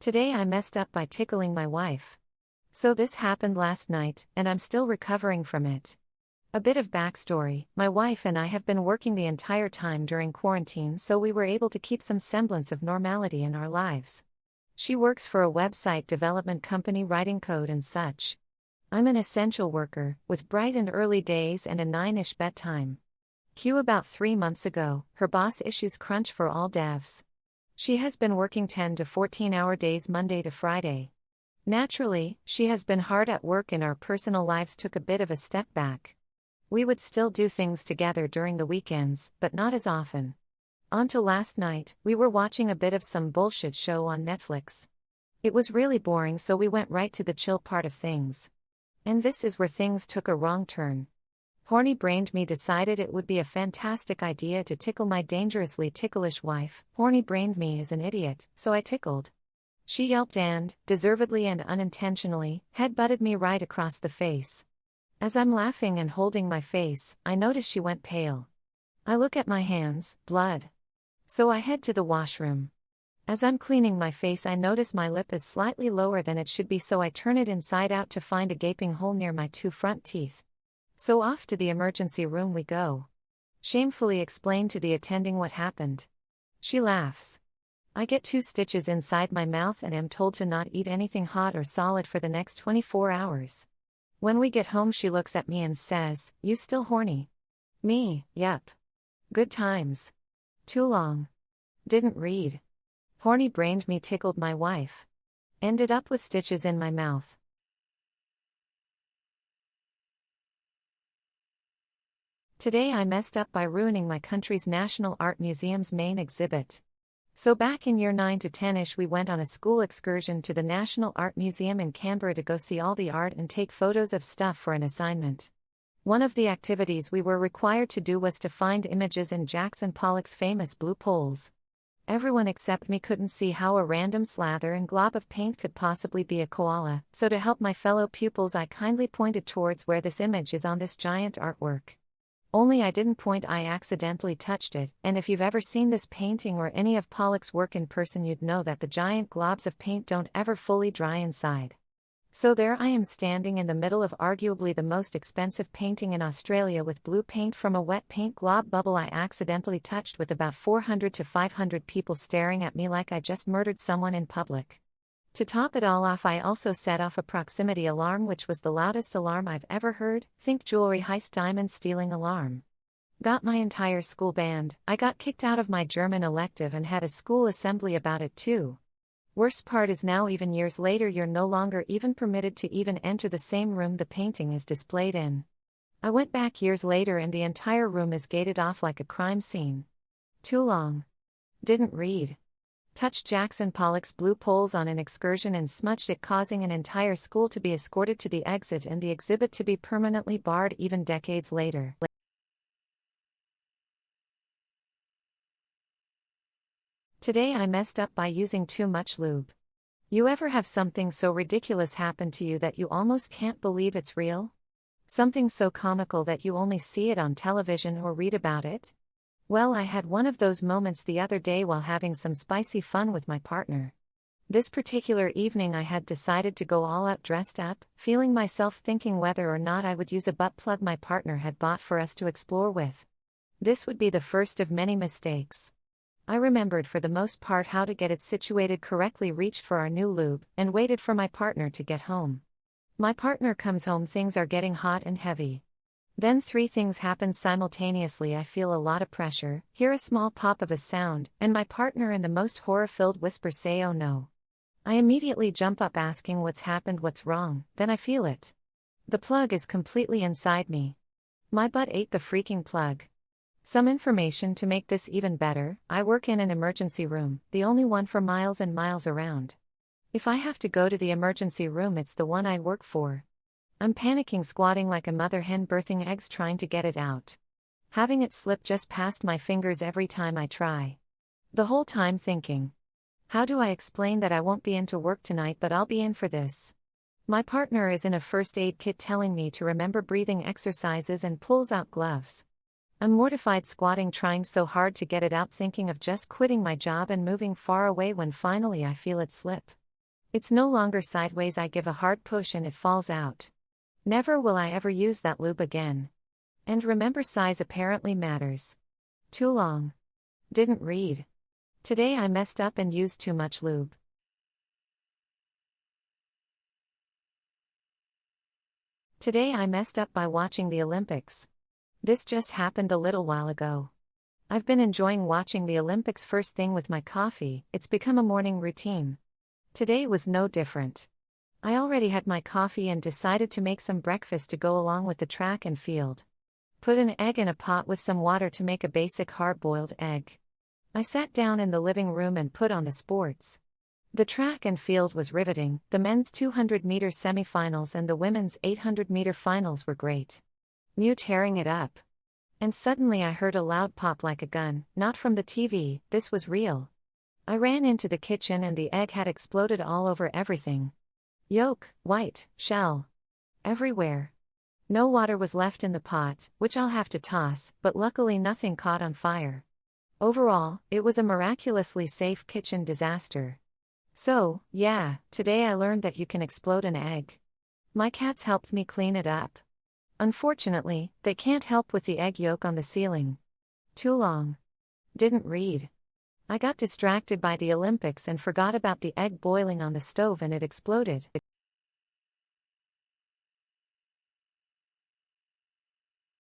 Today I messed up by tickling my wife. So this happened last night, and I'm still recovering from it. A bit of backstory: my wife and I have been working the entire time during quarantine, so we were able to keep some semblance of normality in our lives. She works for a website development company writing code and such. I'm an essential worker, with bright and early days and a 9-ish bedtime. Cue about 3 months ago, her boss issues crunch for all devs. She has been working 10 to 14-hour days Monday to Friday. Naturally, she has been hard at work and our personal lives took a bit of a step back. We would still do things together during the weekends, but not as often. On to last night, we were watching a bit of some bullshit show on Netflix. It was really boring, so we went right to the chill part of things. And this is where things took a wrong turn. Horny-brained me decided it would be a fantastic idea to tickle my dangerously ticklish wife. Horny-brained me is an idiot, so I tickled. She yelped and, deservedly and unintentionally, head-butted me right across the face. As I'm laughing and holding my face, I notice she went pale. I look at my hands, blood. So I head to the washroom. As I'm cleaning my face, I notice my lip is slightly lower than it should be, so I turn it inside out to find a gaping hole near my 2 front teeth. So off to the emergency room we go. Shamefully explain to the attending what happened. She laughs. I get 2 stitches inside my mouth and am told to not eat anything hot or solid for the next 24 hours. When we get home, she looks at me and says, "You still horny?" Me, yep. Good times. Too long. Didn't read. Horny-brained me tickled my wife. Ended up with stitches in my mouth. Today I messed up by ruining my country's National Art Museum's main exhibit. So back in year 9 to 10-ish, we went on a school excursion to the National Art Museum in Canberra to go see all the art and take photos of stuff for an assignment. One of the activities we were required to do was to find images in Jackson Pollock's famous blue poles. Everyone except me couldn't see how a random slather and glob of paint could possibly be a koala, so to help my fellow pupils I kindly pointed towards where this image is on this giant artwork. Only I didn't point, I accidentally touched it, and if you've ever seen this painting or any of Pollock's work in person, you'd know that the giant globs of paint don't ever fully dry inside. So there I am standing in the middle of arguably the most expensive painting in Australia with blue paint from a wet paint glob bubble I accidentally touched, with about 400 to 500 people staring at me like I just murdered someone in public. To top it all off, I also set off a proximity alarm, which was the loudest alarm I've ever heard. Think jewelry heist, diamond stealing alarm. Got my entire school banned. I got kicked out of my German elective and had a school assembly about it too. Worst part is now, even years later, you're no longer even permitted to even enter the same room the painting is displayed in. I went back years later and the entire room is gated off like a crime scene. Too long. Didn't read. Touched Jackson Pollock's blue poles on an excursion and smudged it, causing an entire school to be escorted to the exit and the exhibit to be permanently barred even decades later. Today I messed up by using too much lube. You ever have something so ridiculous happen to you that you almost can't believe it's real? Something so comical that you only see it on television or read about it? Well, I had one of those moments the other day while having some spicy fun with my partner. This particular evening I had decided to go all out dressed up, feeling myself, thinking whether or not I would use a butt plug my partner had bought for us to explore with. This would be the first of many mistakes. I remembered for the most part how to get it situated correctly, reached for our new lube, and waited for my partner to get home. My partner comes home, things are getting hot and heavy. Then 3 things happen simultaneously. I feel a lot of pressure, hear a small pop of a sound, and my partner in the most horror-filled whisper say, "Oh no." I immediately jump up asking what's happened, what's wrong, then I feel it. The plug is completely inside me. My butt ate the freaking plug. Some information to make this even better: I work in an emergency room, the only one for miles and miles around. If I have to go to the emergency room, it's the one I work for. I'm panicking, squatting like a mother hen birthing eggs, trying to get it out. Having it slip just past my fingers every time I try. The whole time thinking, how do I explain that I won't be in to work tonight, but I'll be in for this? My partner is in a first aid kit telling me to remember breathing exercises and pulls out gloves. I'm mortified, squatting, trying so hard to get it out, thinking of just quitting my job and moving far away, when finally I feel it slip. It's no longer sideways, I give a hard push and it falls out. Never will I ever use that lube again. And remember, size apparently matters. Too long. Didn't read. Today I messed up and used too much lube. Today I messed up by watching the Olympics. This just happened a little while ago. I've been enjoying watching the Olympics first thing with my coffee, it's become a morning routine. Today was no different. I already had my coffee and decided to make some breakfast to go along with the track and field. Put an egg in a pot with some water to make a basic hard-boiled egg. I sat down in the living room and put on the sports. The track and field was riveting, the men's 200-meter semifinals and the women's 800-meter finals were great. Tearing it up. And suddenly I heard a loud pop like a gun, not from the TV, this was real. I ran into the kitchen and the egg had exploded all over everything. Yolk, white, shell. Everywhere. No water was left in the pot, which I'll have to toss, but luckily nothing caught on fire. Overall, it was a miraculously safe kitchen disaster. So, yeah, today I learned that you can explode an egg. My cats helped me clean it up. Unfortunately, they can't help with the egg yolk on the ceiling. Too long. Didn't read. I got distracted by the Olympics and forgot about the egg boiling on the stove and it exploded.